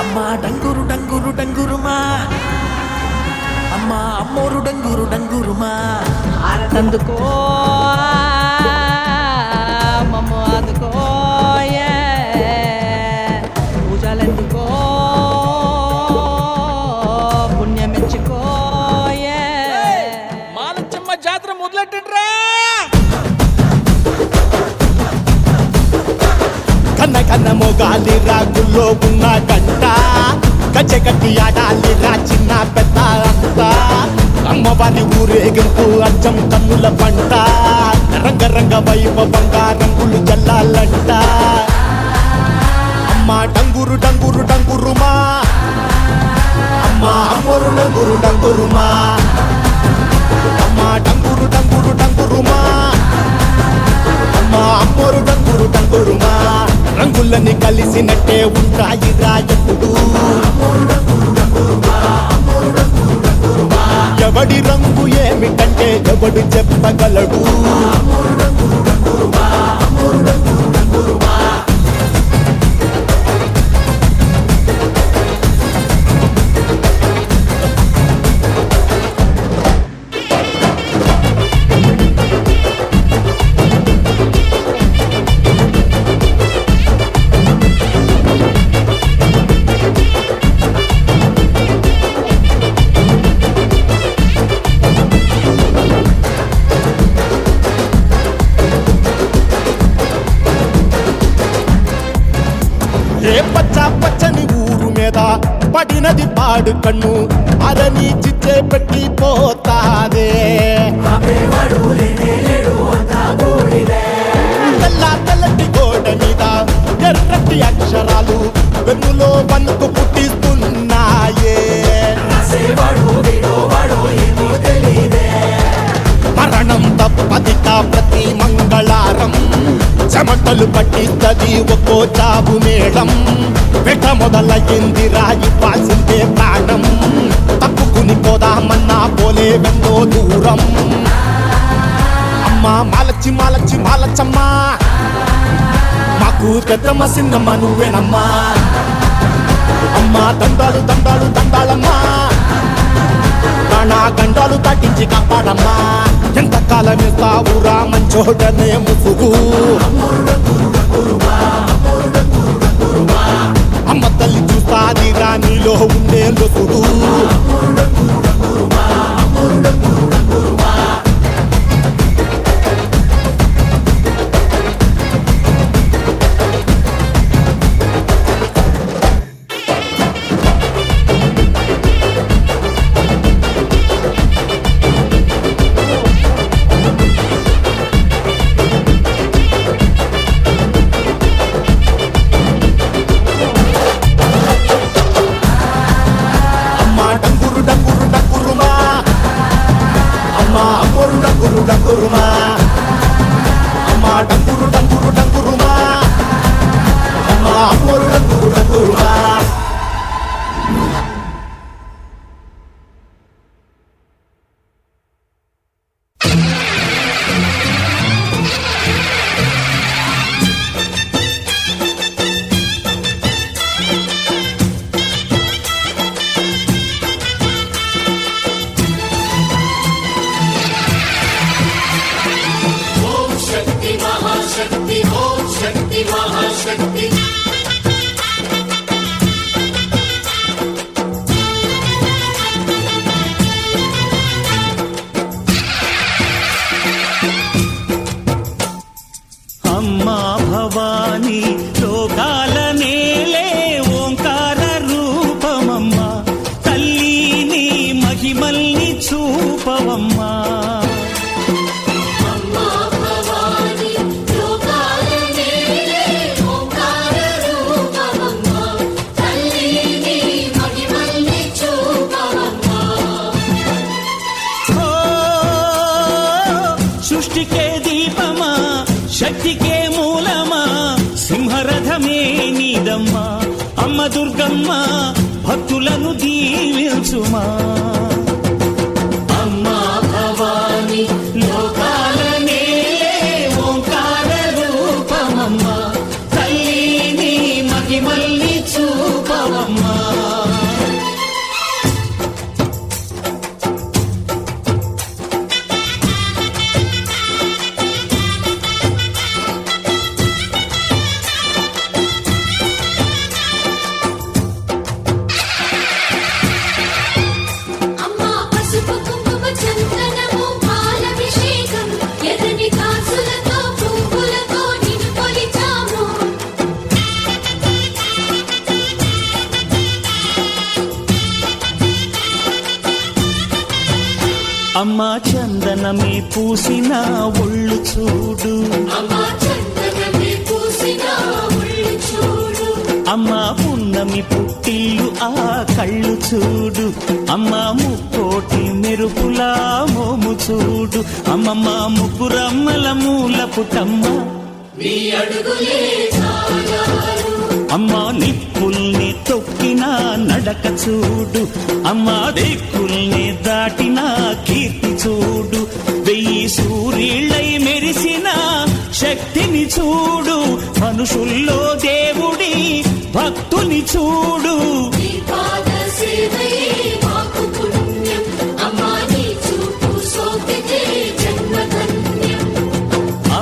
అమ్మా డంగురు డంగురు డంగురుమా, అమ్మా అమ్మోరు డంగురు డంగురుమా, ఆరతందుకో మమ్మ అందుకో పూజలెందుకో పుణ్యమెచ్చుకో మాలచ్చమ్మ జాతర మొదలెట్టండ్రా. కన్న కన్న మొగాలి రాగుల్లో ఉన్న గంట గజ్జెగట్టి ఆడాలి రా చిన్న పెద్ద అంతా. అమ్మవారి ఊరేగింపు అచ్చం కన్నుల పంట, రంగరంగ వైభవంగా రంగులు జల్లాలంట. అమ్మ డంగురు డంగురు డంగురుమా, అమ్మ అమ్మోరు డంగురు డంగురుమా, అమ్మ డంగురు డంగురు డంగురుమా, అమ్మ అమ్మోరు డంగురు డంగురుమా. రంగులని కలిసినట్టే ఉంటాయి రాయకుడు, ఎవడి రంగు ఏమిటంటే ఎవడు చెప్పగలడు. ఏ పచ్చ పచ్చని ఊరు మీద పడినది పాడు కన్ను, అదని చిచ్చే పెట్టి పోతాదే. తెల్ల తెల్లటి గోడ మీద ఎర్రటి అక్షరాలు వెన్నులో వణుకు పుట్టిస్తున్నాయే. మరణం తప్పదిక ప్రతి మంగళారం, చెమటలు పట్టిస్తది ఒక్కో చాబు మేళం. వెట మొదలయ్యింది రాయి పాల్సిందే ప్రాణం, తప్పుకుని పోదామన్నా పోలే వెందో దూరం. అమ్మా మాలచ్చి మాలచ్చి మాలచ్చమ్మా, మాకు పెద్దమ్మ సిన్నమ్మ నువ్వేనమ్మా. అమ్మా దండాలు దండాలు దండాలమ్మా, ప్రాణా గండాలు తట్టించి కాపాడమ్మా. ఎంతకాలం ఇస్తావురా మంచోడనే ముసుగు, అమ్మ తల్లి చూస్తాది రాణిలో ఉండే లొసుగు. డంగురుమా, అమ్మా డంగురు డంగురు డంగురుమా, అమ్మా అమ్మోరు డంగురు డంగురుమా. అమ్మా భవానీ లోకాల నేలే ఓంకార రూపమమ్మా, తల్లి నీ మహిమల్ని చూపవమ్మా. సృష్టికే దీపమా, శక్తికే మూలమా, సింహరథమే నీదమ్మా. అమ్మ దుర్గమ్మ భక్తులను దీవించుమా. అమ్మా భవానీ అమ్మా చందనమే పూసిన ఒళ్ళు చూడు, అమ్మా పున్నమి పుట్టిల్లు ఆ కళ్ళు చూడు, అమ్మా ముక్కోటి మెరుపులా మోము చూడు, అమ్మమ్మ ముగ్గురమ్మల మూల పుటమ్మ అమ్మా నిప్పుల్ని తొక్కిన నడక చూడు, అమ్మా దిక్కుల్ని దాటిన కీర్తి చూడు, 1000 సూర్యుళ్ళై మెరిసిన శక్తిని చూడు, మనుషుల్లో దేవుడి భక్తుని చూడు.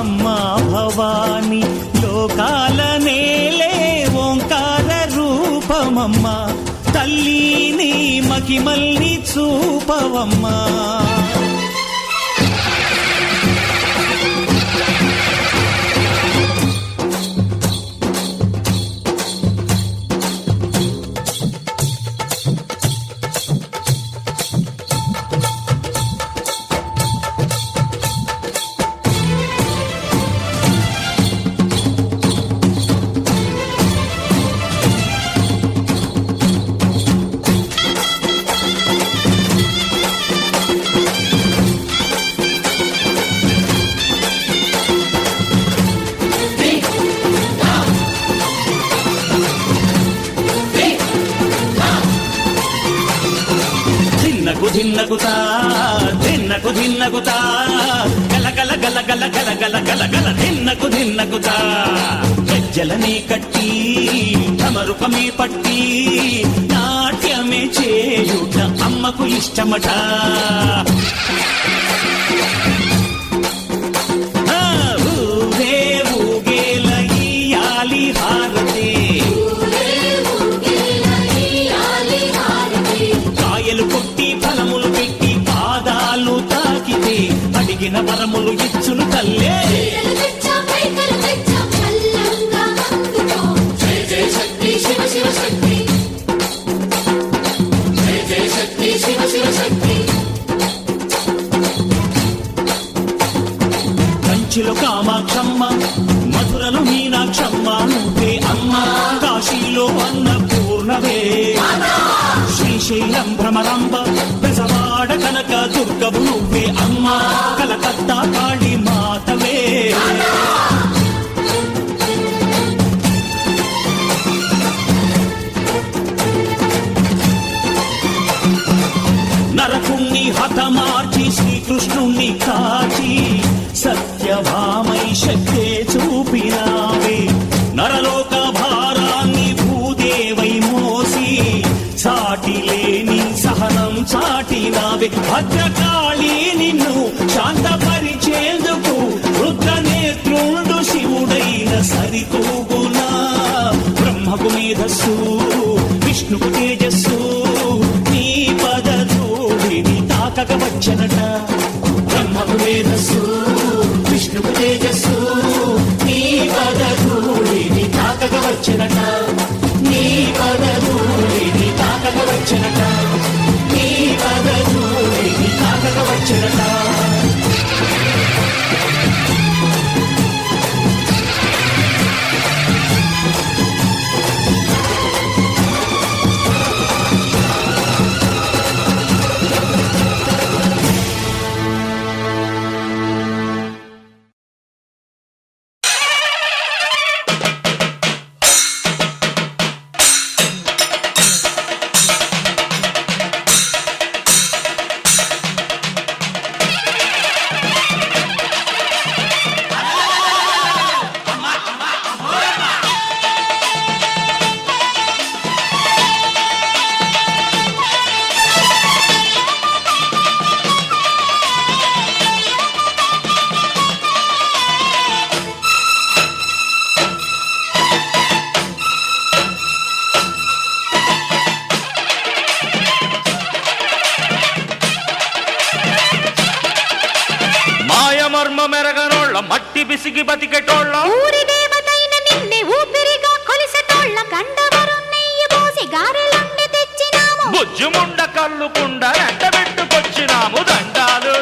అమ్మా భవాని లోకాల నేలే ఓంకార రూపమమ్మా, తల్లిని మహిమల్ని చూపవమ్మా. ధిన్నగుతా ధిన్నకు ధిన్నగుతా గల గల గల గల గల గల గల గల ధిన్నగుతా, గజ్జలనే కట్టి ధమరుకమే పట్టి నాట్యమే చేయుట అమ్మకు ఇష్టమట. ఊరే ఊగేల ఇయ్యాలి హారతి, కాయలు కొట్టి ఫలములు పెట్టి పాదాలు తాకితే అడిగిన వరములు ఇచ్చును తల్లే. కంచిలో కామాక్షమ్మ, మధురలో మీనాక్షమ్మ నువ్వే అమ్మ, కాశీలో అన్నపూర్ణవే, శ్రీశైలం భ్రమరాంబ, బెజవాడ కనక దుర్గవు నువ్వే అమ్మ, కలకత్తా కాళీ మాతవే. నరకుణ్ణి హతమార్చి శ్రీకృష్ణుణ్ణి కాచి సత్యభామై శక్తే చూపినావే, నరలోక భారాన్ని భూదేవై మోసి సాటి లేని సహనం చాటినావే, భద్రకాళి నిన్ను శాంతపరిచేందుకు రుద్రనేత్రుండు శివుడైన సరితూగునా, బ్రహ్మకు మేధస్సు విష్ణుకు తేజస్సు నీ పదధూళిని తాకక వచ్చనట, బ్రహ్మకు మేధస్సు విష్ణుకు తేజస్సు నీ పదధూళిని తాకక వచ్చనట, నీ పదధూళిని తాకక వచ్చనట, నీ పదధూళిని తాకక వచ్చనట. మెరగనోళ్ళ మట్టి బిసిగి బతికెటోళ్ళ ఊరి దేవతైన నిన్నే ఊపిరిగా కొలిసెటోళ్ళ గండవరం నెయ్యి పోసి గారెలండి తెచ్చినాము, బుజ్జుముండ కల్లుకుండ ఎండబెట్టుకొచ్చినాము దండాలు.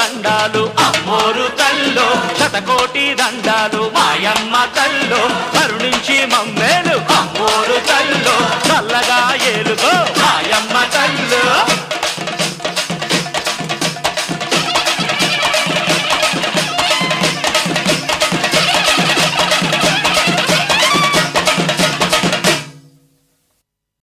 దండాలు అమ్మోరు తల్లో శతకోటి దండాలు మాయమ్మ తల్లో కరుణించి మమ్మే